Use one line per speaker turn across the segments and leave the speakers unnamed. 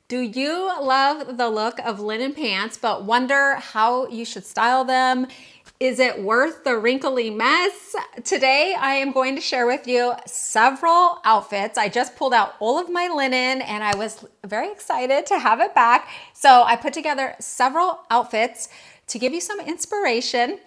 Do you love the look of linen pants but wonder how you should style them? Is it worth the wrinkly mess? Today, I am going to share with you several outfits. I just pulled out all of my linen and I was very excited to have it back. So I put together several outfits to give you some inspiration.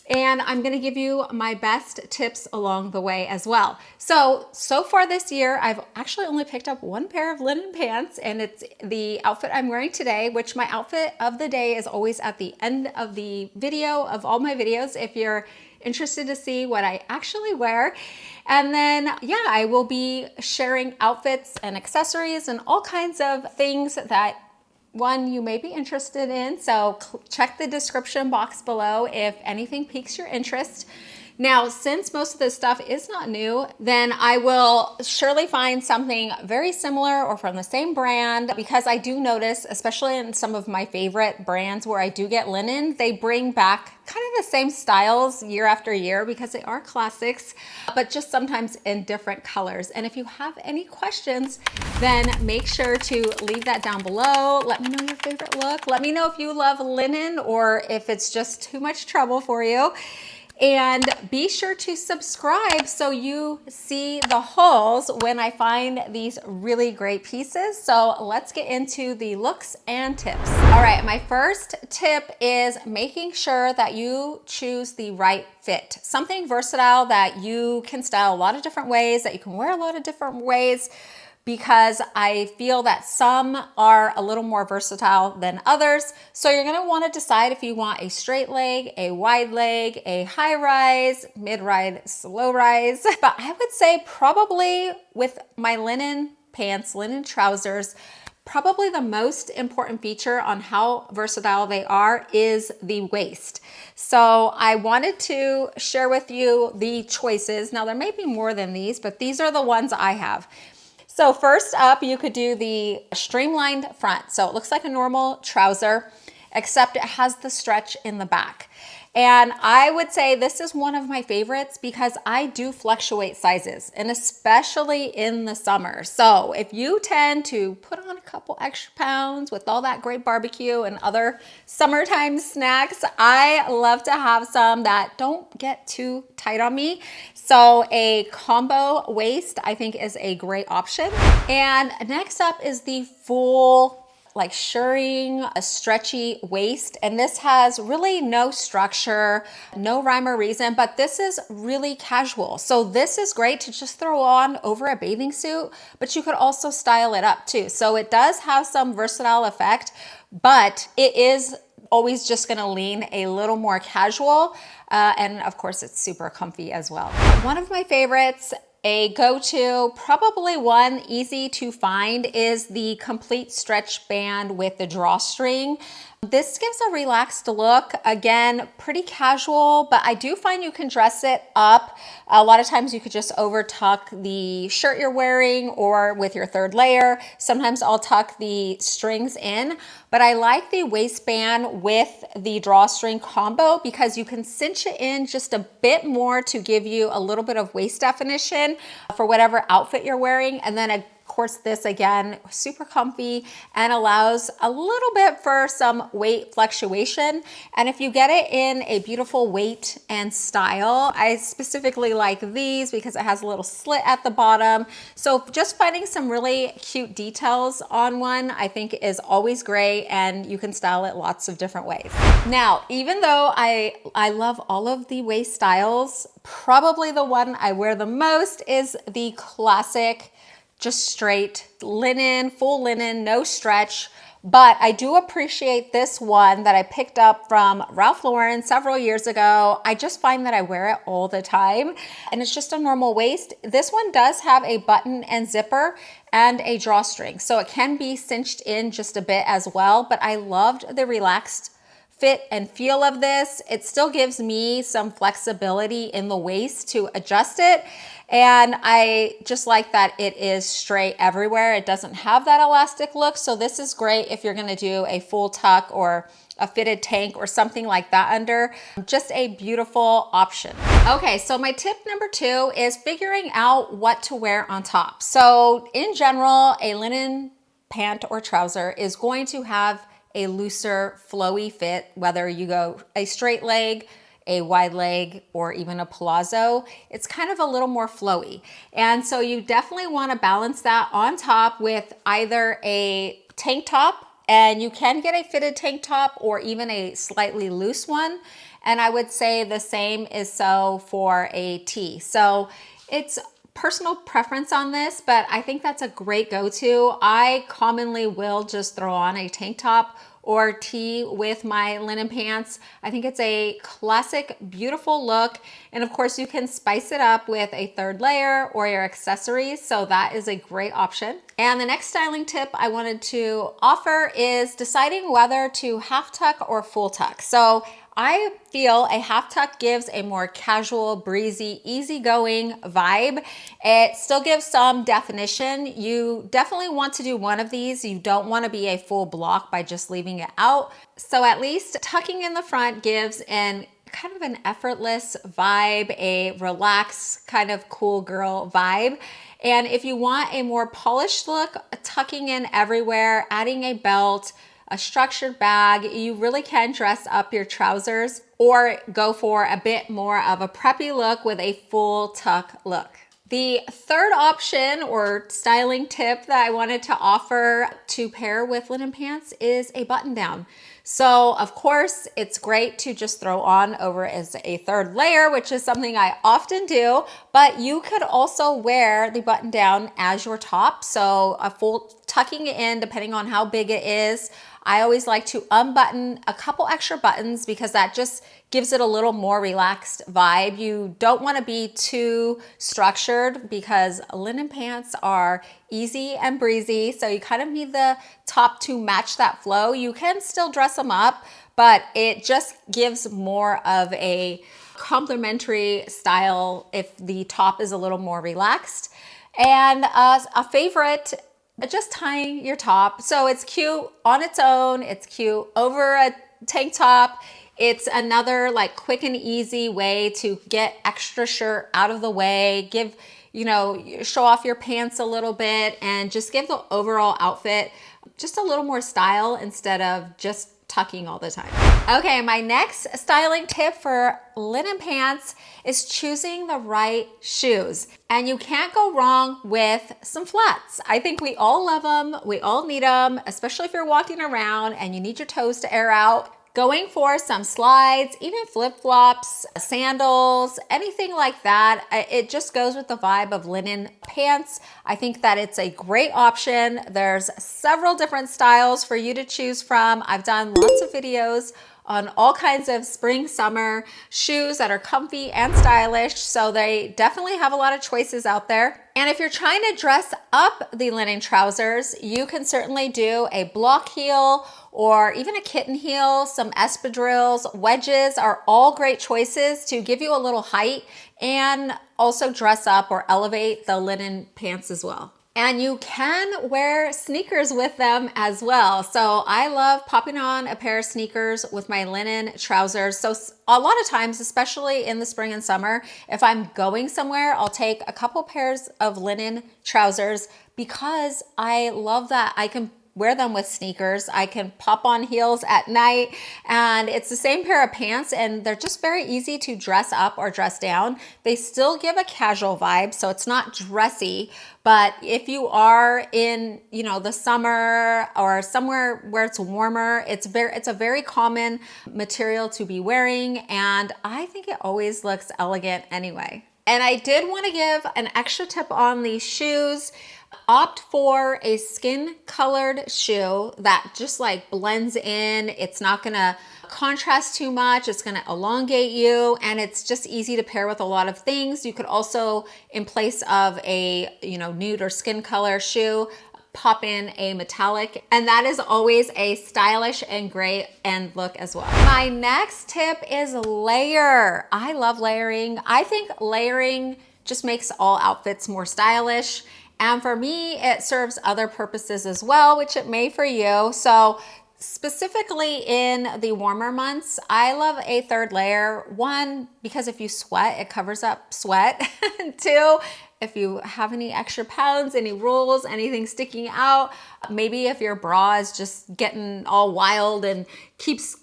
And I'm gonna give you my best tips along the way as well. So far this year, I've actually only picked up one pair of linen pants, and it's the outfit I'm wearing today, which my outfit of the day is always at the end of the video of all my videos if you're interested to see what I actually wear. And then, yeah, I will be sharing outfits and accessories and all kinds of things that you may be interested in. So check the description box below if anything piques your interest. Now, since most of this stuff is not new, then I will surely find something very similar or from the same brand, because I do notice, especially in some of my favorite brands where I do get linen, they bring back kind of the same styles year after year because they are classics, but just sometimes in different colors. And if you have any questions, then make sure to leave that down below. Let me know your favorite look. Let me know if you love linen or if it's just too much trouble for you. And be sure to subscribe so you see the hauls when I find these really great pieces. So let's get into the looks and tips. All right, my first tip is making sure that you choose the right fit. Something versatile that you can style a lot of different ways, that you can wear a lot of different ways, because I feel that some are a little more versatile than others. So you're gonna wanna decide if you want a straight leg, a wide leg, a high rise, mid rise, slow rise. But I would say probably with my linen pants, linen trousers, probably the most important feature on how versatile they are is the waist. So I wanted to share with you the choices. Now there may be more than these, but these are the ones I have. So first up, you could do the streamlined front. So it looks like a normal trouser, except it has the stretch in the back. And I would say this is one of my favorites because I do fluctuate sizes, and especially in the summer. So if you tend to put on a couple extra pounds with all that great barbecue and other summertime snacks, I love to have some that don't get too tight on me. So a combo waist, I think, is a great option. And next up is the full, like shirring, a stretchy waist. And this has really no structure, no rhyme or reason, but this is really casual. So this is great to just throw on over a bathing suit, but you could also style it up too. So it does have some versatile effect, but it is always just gonna lean a little more casual. And of course it's super comfy as well. One of my favorites, a go-to, probably one easy to find, is the complete stretch band with the drawstring. This gives a relaxed look. Again, pretty casual, but I do find you can dress it up. A lot of times you could just over tuck the shirt you're wearing or with your third layer. Sometimes I'll tuck the strings in, but I like the waistband with the drawstring combo because you can cinch it in just a bit more to give you a little bit of waist definition for whatever outfit you're wearing. And then of course, this again, super comfy and allows a little bit for some weight fluctuation. And if you get it in a beautiful weight and style, I specifically like these because it has a little slit at the bottom. So just finding some really cute details on one, I think is always great, and you can style it lots of different ways. Now, even though I love all of the waist styles, probably the one I wear the most is the classic just straight linen, full linen, no stretch. But I do appreciate this one that I picked up from Ralph Lauren several years ago. I just find that I wear it all the time, and it's just a normal waist. This one does have a button and zipper and a drawstring, so it can be cinched in just a bit as well, but I loved the relaxed fit and feel of this. It still gives me some flexibility in the waist to adjust it. And I just like that it is straight everywhere. It doesn't have that elastic look. So this is great if you're gonna do a full tuck or a fitted tank or something like that under. Just a beautiful option. Okay, so my tip number 2 is figuring out what to wear on top. So in general, a linen pant or trouser is going to have a looser, flowy fit, whether you go a straight leg, a wide leg, or even a palazzo. It's kind of a little more flowy. And so you definitely want to balance that on top with either a tank top, and you can get a fitted tank top or even a slightly loose one. And I would say the same is so for a tee. So it's personal preference on this, but I think that's a great go-to. I commonly will just throw on a tank top or tee with my linen pants. I think it's a classic, beautiful look. And of course you can spice it up with a third layer or your accessories. So that is a great option. And the next styling tip I wanted to offer is deciding whether to half tuck or full tuck. So I feel a half tuck gives a more casual, breezy, easygoing vibe. It still gives some definition. You definitely want to do one of these. You don't want to be a full block by just leaving it out. So at least tucking in the front gives an kind of an effortless vibe, a relaxed kind of cool girl vibe. And if you want a more polished look, tucking in everywhere, adding a belt, a structured bag, you really can dress up your trousers or go for a bit more of a preppy look with a full tuck look. The third option or styling tip that I wanted to offer to pair with linen pants is a button down. So of course it's great to just throw on over as a third layer, which is something I often do, but you could also wear the button down as your top. So a full tucking it in, depending on how big it is. I always like to unbutton a couple extra buttons because that just gives it a little more relaxed vibe. You don't want to be too structured because linen pants are easy and breezy. So you kind of need the top to match that flow. You can still dress them up, but it just gives more of a complementary style if the top is a little more relaxed. And a favorite, just tying your top. So it's cute on its own. It's cute over a tank top. It's another like quick and easy way to get extra shirt out of the way, give, show off your pants a little bit and just give the overall outfit just a little more style instead of just tucking all the time. Okay, my next styling tip for linen pants is choosing the right shoes. And you can't go wrong with some flats. I think we all love them. We all need them, especially if you're walking around and you need your toes to air out. Going for some slides, even flip-flops, sandals, anything like that. It just goes with the vibe of linen pants. I think that it's a great option. There's several different styles for you to choose from. I've done lots of videos on all kinds of spring, summer shoes that are comfy and stylish. So they definitely have a lot of choices out there. And if you're trying to dress up the linen trousers, you can certainly do a block heel or even a kitten heel. Some espadrilles, wedges are all great choices to give you a little height and also dress up or elevate the linen pants as well. And you can wear sneakers with them as well. So I love popping on a pair of sneakers with my linen trousers. So a lot of times, especially in the spring and summer, if I'm going somewhere, I'll take a couple pairs of linen trousers because I love that I can wear them with sneakers. I can pop on heels at night and it's the same pair of pants and they're just very easy to dress up or dress down. They still give a casual vibe, so it's not dressy, but if you are in, the summer or somewhere where it's warmer, it's a very common material to be wearing and I think it always looks elegant anyway. And I did want to give an extra tip on these shoes. Opt for a skin colored shoe that just like blends in. It's not gonna contrast too much. It's gonna elongate you and it's just easy to pair with a lot of things. You could also, in place of a nude or skin color shoe, pop in a metallic, and that is always a stylish and great end look as well. My next tip is layer. I love layering. I think layering just makes all outfits more stylish. And for me, it serves other purposes as well, which it may for you. So specifically in the warmer months, I love a third layer. One, because if you sweat, it covers up sweat. Two, if you have any extra pounds, any rolls, anything sticking out, maybe if your bra is just getting all wild and keeps,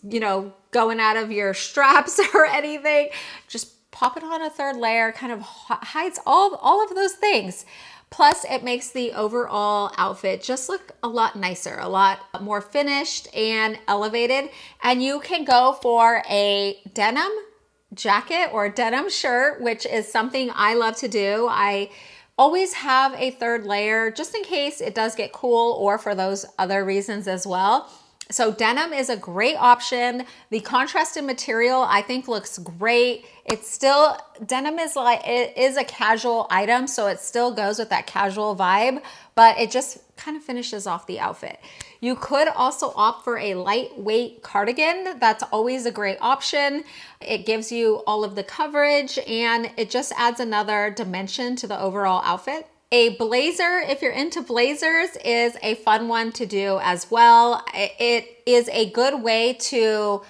going out of your straps or anything, just pop it on a third layer, kind of hides all of those things. Plus, it makes the overall outfit just look a lot nicer, a lot more finished and elevated. And you can go for a denim jacket or a denim shirt, which is something I love to do. I always have a third layer just in case it does get cool or for those other reasons as well. So denim is a great option. The contrasted material I think looks great. It's still, denim is it is a casual item, so it still goes with that casual vibe, but it just kind of finishes off the outfit. You could also opt for a lightweight cardigan. That's always a great option. It gives you all of the coverage and it just adds another dimension to the overall outfit. A blazer, if you're into blazers, is a fun one to do as well. It is a good way to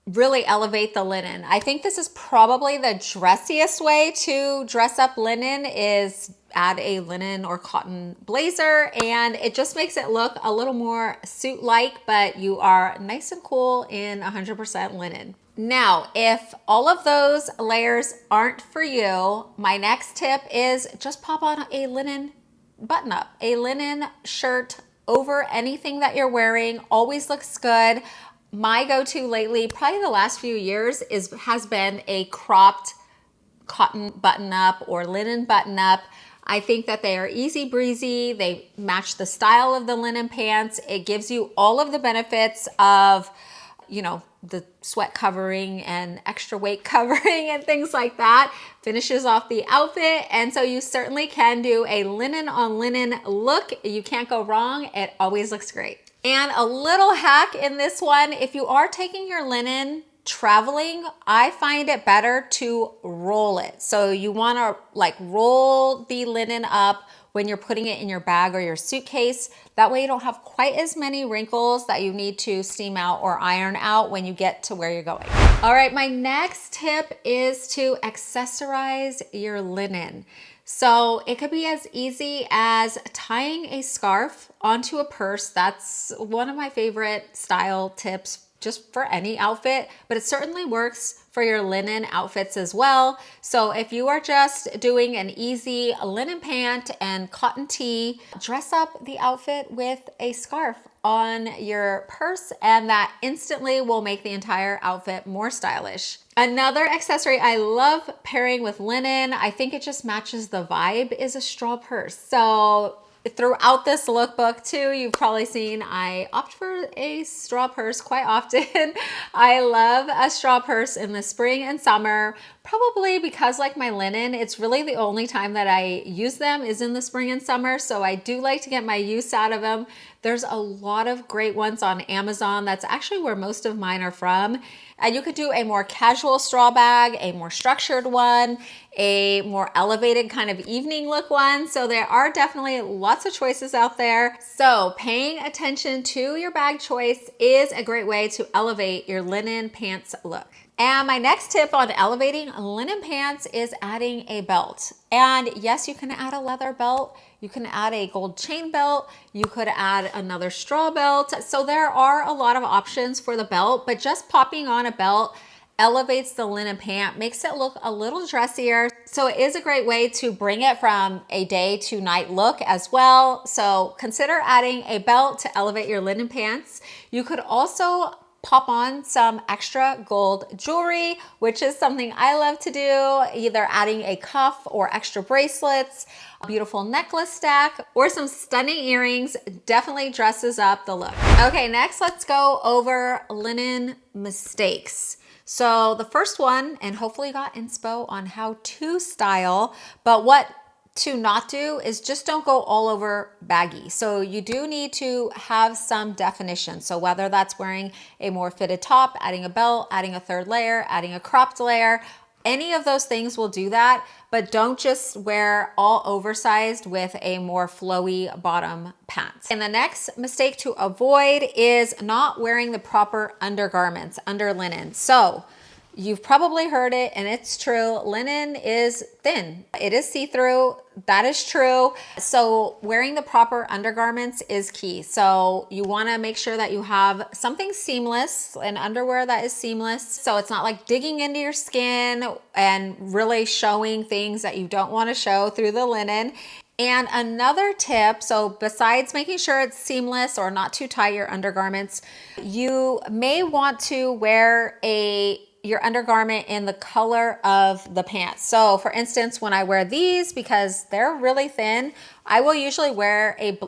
really elevate the linen. I think this is probably the dressiest way to dress up linen, is add a linen or cotton blazer, and it just makes it look a little more suit-like, but you are nice and cool in 100% linen. Now, if all of those layers aren't for you, my next tip is just pop on a linen button-up, a linen shirt over anything that you're wearing. Always looks good. My go-to lately, probably the last few years, has been a cropped cotton button-up or linen button-up. I think that they are easy breezy. They match the style of the linen pants. It gives you all of the benefits of, the sweat covering and extra weight covering and things like that. Finishes off the outfit. And so you certainly can do a linen on linen look. You can't go wrong. It always looks great. And a little hack in this one, if you are taking your linen traveling, I find it better to roll it. So you want to roll the linen up when you're putting it in your bag or your suitcase. That way you don't have quite as many wrinkles that you need to steam out or iron out when you get to where you're going. All right, my next tip is to accessorize your linen. So it could be as easy as tying a scarf onto a purse. That's one of my favorite style tips just for any outfit, but it certainly works for your linen outfits as well. So if you are just doing an easy linen pant and cotton tee, dress up the outfit with a scarf on your purse, and that instantly will make the entire outfit more stylish. Another accessory I love pairing with linen, I think it just matches the vibe, is a straw purse. So throughout this lookbook too, you've probably seen I opt for a straw purse quite often. I love a straw purse in the spring and summer, probably because like my linen, it's really the only time that I use them is in the spring and summer. So I do like to get my use out of them. There's a lot of great ones on Amazon. That's actually where most of mine are from. And you could do a more casual straw bag, a more structured one, a more elevated kind of evening look one. So there are definitely lots of choices out there. So paying attention to your bag choice is a great way to elevate your linen pants look. And my next tip on elevating linen pants is adding a belt. And yes, you can add a leather belt. You can add a gold chain belt. You could add another straw belt. So there are a lot of options for the belt, but just popping on a belt elevates the linen pant, makes it look a little dressier. So it is a great way to bring it from a day to night look as well. So consider adding a belt to elevate your linen pants. You could also pop on some extra gold jewelry, which is something I love to do, either adding a cuff or extra bracelets, a beautiful necklace stack, or some stunning earrings. Definitely dresses up the look. Okay, next let's go over linen mistakes. So the first one, and hopefully you got inspo on how to style, but what to not do is just don't go all over baggy. So you do need to have some definition. So whether that's wearing a more fitted top, adding a belt, adding a third layer, adding a cropped layer, any of those things will do that, but don't just wear all oversized with a more flowy bottom pant. And the next mistake to avoid is not wearing the proper undergarments under linen. So You've probably heard it, and it's true. Linen is thin. It is see-through. That is true. So wearing the proper undergarments is key. So you want to make sure that you have something seamless, an underwear that is seamless. So it's not like digging into your skin and really showing things that you don't want to show through the linen. And another tip, so besides making sure it's seamless or not too tight, your undergarments, you may want to wear your undergarment in the color of the pants. So for instance, when I wear these, because they're really thin, I will usually wear a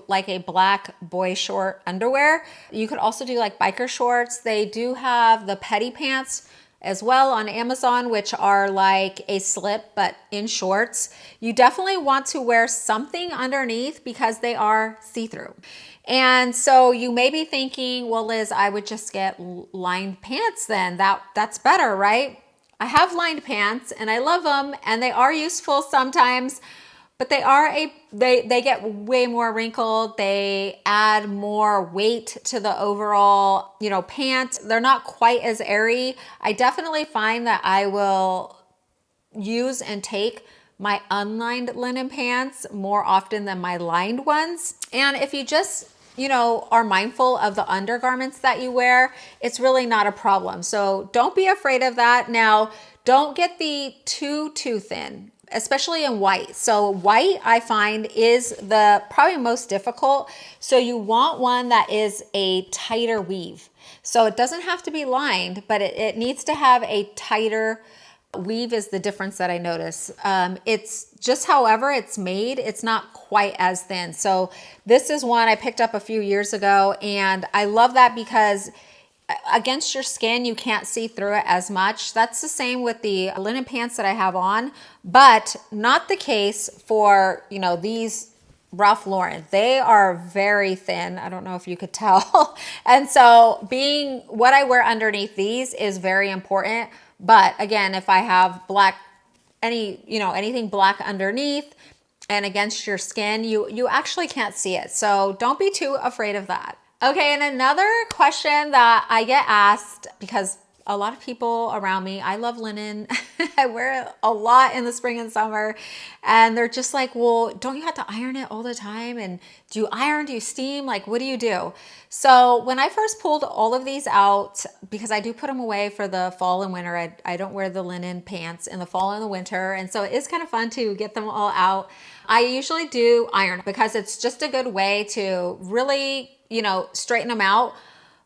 black boy short underwear. You could also do like biker shorts. They do have the petty pants as well on Amazon, which are like a slip but in shorts. You definitely want to wear something underneath because they are see-through. And so you may be thinking, well, Liz, I would just get lined pants then. That's better, right? I have lined pants and I love them and they are useful sometimes, but they get way more wrinkled. They add more weight to the overall, pant. They're not quite as airy. I definitely find that I will use and take my unlined linen pants more often than my lined ones. And if you just, are mindful of the undergarments that you wear, it's really not a problem. So don't be afraid of that. Now, don't get the too thin, especially in white. So white, I find, is the probably most difficult. So you want one that is a tighter weave. So it doesn't have to be lined, but it needs to have a tighter weave is the difference that I notice. It's just however it's made, it's not quite as thin. So this is one I picked up a few years ago, and I love that because against your skin, you can't see through it as much. That's the same with the linen pants that I have on, but not the case for, these Ralph Lauren. They are very thin. I don't know if you could tell. And so being what I wear underneath these is very important. But again, if I have anything black underneath and against your skin, you actually can't see it. So don't be too afraid of that. Okay, and another question that I get asked, because a lot of people around me, I love linen. I wear it a lot in the spring and summer. And they're just like, well, don't you have to iron it all the time? And do you iron? Do you steam? Like, what do you do? So when I first pulled all of these out, because I do put them away for the fall and winter, I don't wear the linen pants in the fall and the winter. And so it is kind of fun to get them all out. I usually do iron because it's just a good way to really, straighten them out.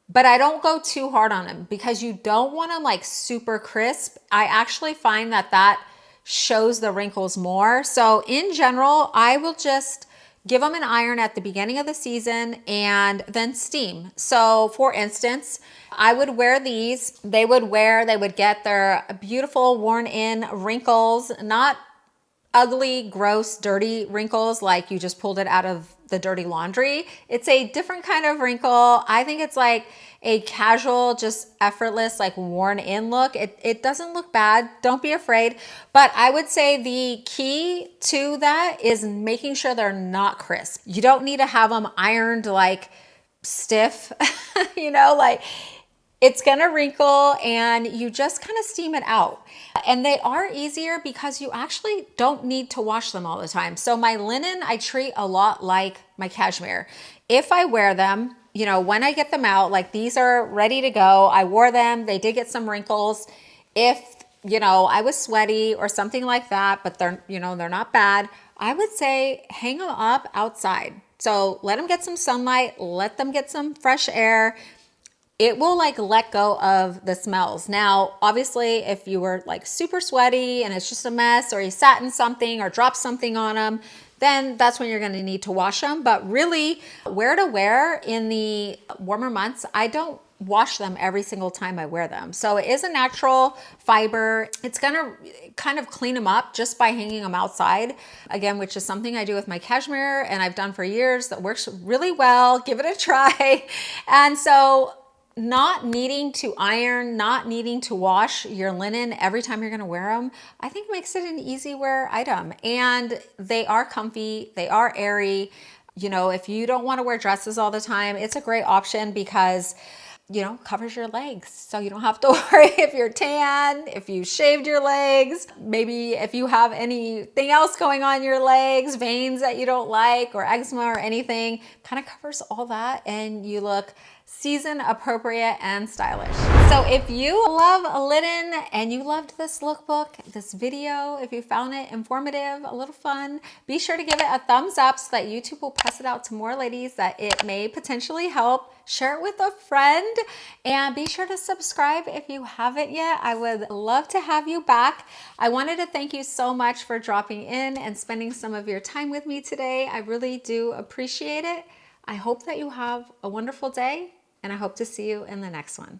But I don't go too hard on them because you don't want them like super crisp. I actually find that shows the wrinkles more. So in general, I will just give them an iron at the beginning of the season and then steam. So for instance, I would wear these. They would get their beautiful worn in wrinkles, not ugly, gross, dirty wrinkles like you just pulled it out of the dirty laundry. It's a different kind of wrinkle. I think it's like a casual, just effortless, like worn in look. It doesn't look bad. Don't be afraid. But I would say the key to that is making sure they're not crisp. You don't need to have them ironed like stiff, like it's gonna wrinkle and you just kind of steam it out. And they are easier because you actually don't need to wash them all the time. So my linen, I treat a lot like my cashmere. If I wear them, when I get them out, like these are ready to go. I wore them, they did get some wrinkles. If, I was sweaty or something like that, but they're not bad, I would say hang them up outside. So let them get some sunlight, let them get some fresh air. It will like let go of the smells. Now, obviously, if you were like super sweaty and it's just a mess, or you sat in something or dropped something on them, then that's when you're gonna need to wash them. But really, wear to wear in the warmer months, I don't wash them every single time I wear them. So it is a natural fiber. It's gonna kind of clean them up just by hanging them outside. Again, which is something I do with my cashmere and I've done for years. That works really well. Give it a try. And so not needing to iron, not needing to wash your linen every time you're gonna wear them, I think makes it an easy wear item. And they are comfy, they are airy. If you don't wanna wear dresses all the time, it's a great option because covers your legs. So you don't have to worry if you're tan, if you shaved your legs, maybe if you have anything else going on in your legs, veins that you don't like, or eczema or anything, kind of covers all that and you look season appropriate and stylish. So if you love linen and you loved this lookbook, this video, if you found it informative, a little fun, be sure to give it a thumbs up so that YouTube will pass it out to more ladies that it may potentially help. Share it with a friend and be sure to subscribe if you haven't yet. I would love to have you back. I wanted to thank you so much for dropping in and spending some of your time with me today. I really do appreciate it. I hope that you have a wonderful day, and I hope to see you in the next one.